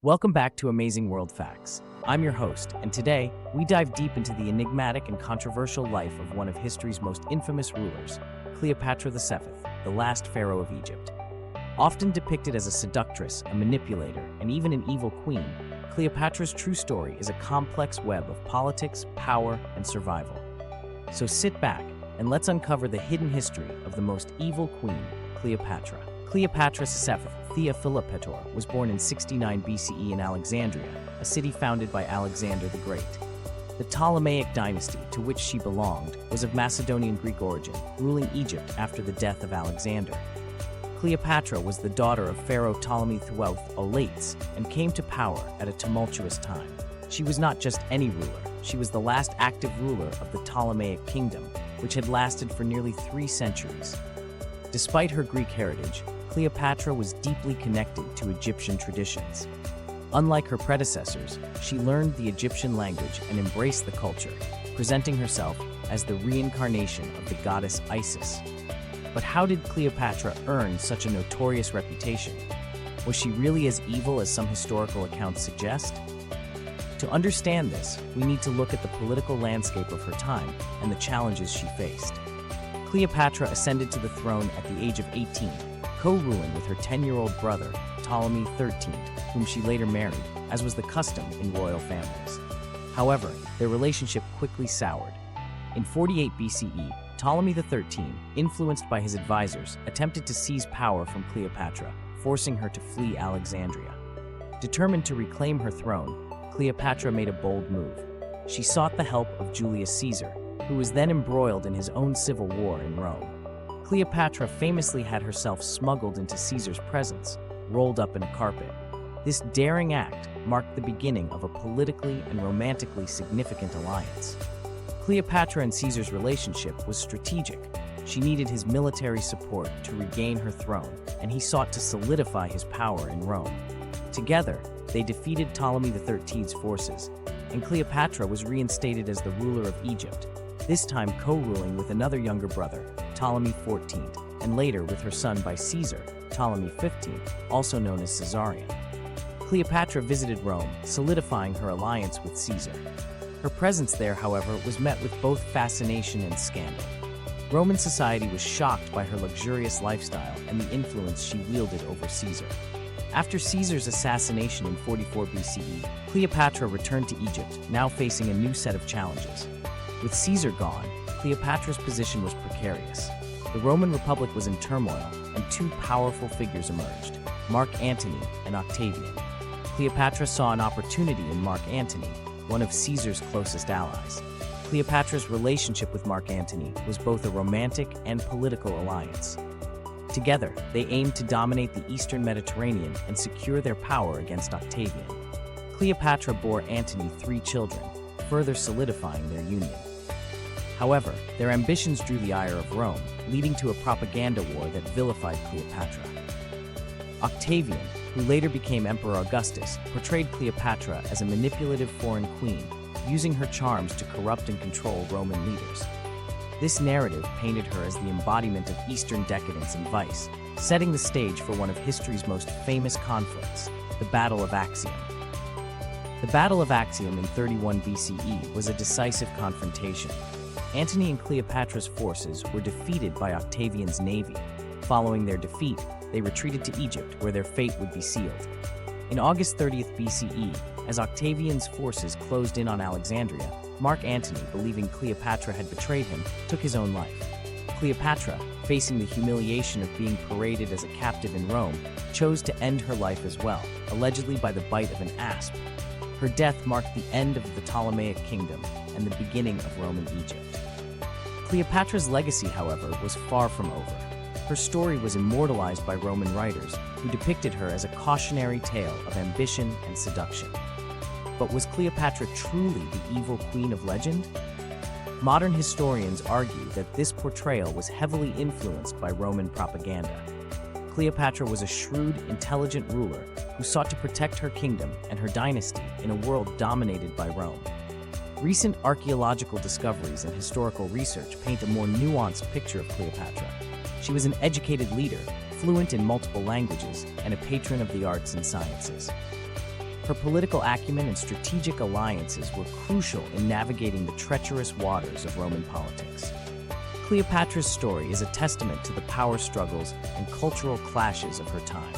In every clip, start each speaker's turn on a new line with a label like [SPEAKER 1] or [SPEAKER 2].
[SPEAKER 1] Welcome back to Amazing World Facts. I'm your host, and today we dive deep into the enigmatic and controversial life of one of history's most infamous rulers, Cleopatra VII, the last pharaoh of Egypt. Often depicted as a seductress, a manipulator, and even an evil queen, Cleopatra's true story is a complex web of politics, power, and survival. So sit back and let's uncover the hidden history of the most evil queen, Cleopatra. Cleopatra VII, Thea Philippator, was born in 69 BCE in Alexandria, a city founded by Alexander the Great. The Ptolemaic dynasty, to which she belonged, was of Macedonian Greek origin, ruling Egypt after the death of Alexander. Cleopatra was the daughter of Pharaoh Ptolemy XII Olates and came to power at a tumultuous time. She was not just any ruler, she was the last active ruler of the Ptolemaic kingdom, which had lasted for nearly 3 centuries. Despite her Greek heritage, Cleopatra was deeply connected to Egyptian traditions. Unlike her predecessors, she learned the Egyptian language and embraced the culture, presenting herself as the reincarnation of the goddess Isis. But how did Cleopatra earn such a notorious reputation? Was she really as evil as some historical accounts suggest? To understand this, we need to look at the political landscape of her time and the challenges she faced. Cleopatra ascended to the throne at the age of 18, co-ruling with her 10-year-old brother, Ptolemy XIII, whom she later married, as was the custom in royal families. However, their relationship quickly soured. In 48 BCE, Ptolemy XIII, influenced by his advisors, attempted to seize power from Cleopatra, forcing her to flee Alexandria. Determined to reclaim her throne, Cleopatra made a bold move. She sought the help of Julius Caesar, who was then embroiled in his own civil war in Rome. Cleopatra famously had herself smuggled into Caesar's presence, rolled up in a carpet. This daring act marked the beginning of a politically and romantically significant alliance. Cleopatra and Caesar's relationship was strategic. She needed his military support to regain her throne, and he sought to solidify his power in Rome. Together, they defeated Ptolemy XIII's forces, and Cleopatra was reinstated as the ruler of Egypt, this time co-ruling with another younger brother, Ptolemy XIV, and later with her son by Caesar, Ptolemy XV, also known as Caesarion. Cleopatra visited Rome, solidifying her alliance with Caesar. Her presence there, however, was met with both fascination and scandal. Roman society was shocked by her luxurious lifestyle and the influence she wielded over Caesar. After Caesar's assassination in 44 BCE, Cleopatra returned to Egypt, now facing a new set of challenges. With Caesar gone, Cleopatra's position was precarious. The Roman Republic was in turmoil, and 2 powerful figures emerged, Mark Antony and Octavian. Cleopatra saw an opportunity in Mark Antony, one of Caesar's closest allies. Cleopatra's relationship with Mark Antony was both a romantic and political alliance. Together, they aimed to dominate the Eastern Mediterranean and secure their power against Octavian. Cleopatra bore Antony 3 children, further solidifying their union. However, their ambitions drew the ire of Rome, leading to a propaganda war that vilified Cleopatra. Octavian, who later became Emperor Augustus, portrayed Cleopatra as a manipulative foreign queen, using her charms to corrupt and control Roman leaders. This narrative painted her as the embodiment of Eastern decadence and vice, setting the stage for one of history's most famous conflicts, the Battle of Actium. The Battle of Actium in 31 BCE was a decisive confrontation. Antony and Cleopatra's forces were defeated by Octavian's navy. Following their defeat, they retreated to Egypt, where their fate would be sealed. In August 30th BCE, as Octavian's forces closed in on Alexandria, Mark Antony, believing Cleopatra had betrayed him, took his own life. Cleopatra, facing the humiliation of being paraded as a captive in Rome, chose to end her life as well, allegedly by the bite of an asp. Her death marked the end of the Ptolemaic kingdom and the beginning of Roman Egypt. Cleopatra's legacy, however, was far from over. Her story was immortalized by Roman writers, who depicted her as a cautionary tale of ambition and seduction. But was Cleopatra truly the evil queen of legend? Modern historians argue that this portrayal was heavily influenced by Roman propaganda. Cleopatra was a shrewd, intelligent ruler who sought to protect her kingdom and her dynasty in a world dominated by Rome. Recent archaeological discoveries and historical research paint a more nuanced picture of Cleopatra. She was an educated leader, fluent in multiple languages, and a patron of the arts and sciences. Her political acumen and strategic alliances were crucial in navigating the treacherous waters of Roman politics. Cleopatra's story is a testament to the power struggles and cultural clashes of her time.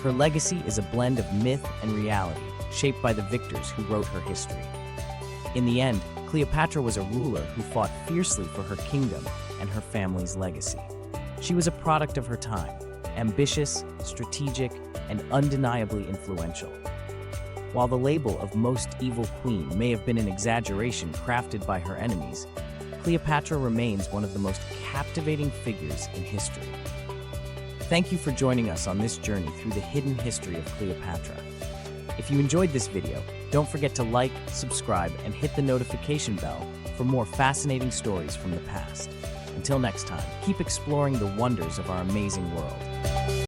[SPEAKER 1] Her legacy is a blend of myth and reality, shaped by the victors who wrote her history. In the end, Cleopatra was a ruler who fought fiercely for her kingdom and her family's legacy. She was a product of her time, ambitious, strategic, and undeniably influential. While the label of most evil queen may have been an exaggeration crafted by her enemies, Cleopatra remains one of the most captivating figures in history. Thank you for joining us on this journey through the hidden history of Cleopatra. If you enjoyed this video, don't forget to like, subscribe, and hit the notification bell for more fascinating stories from the past. Until next time, keep exploring the wonders of our amazing world.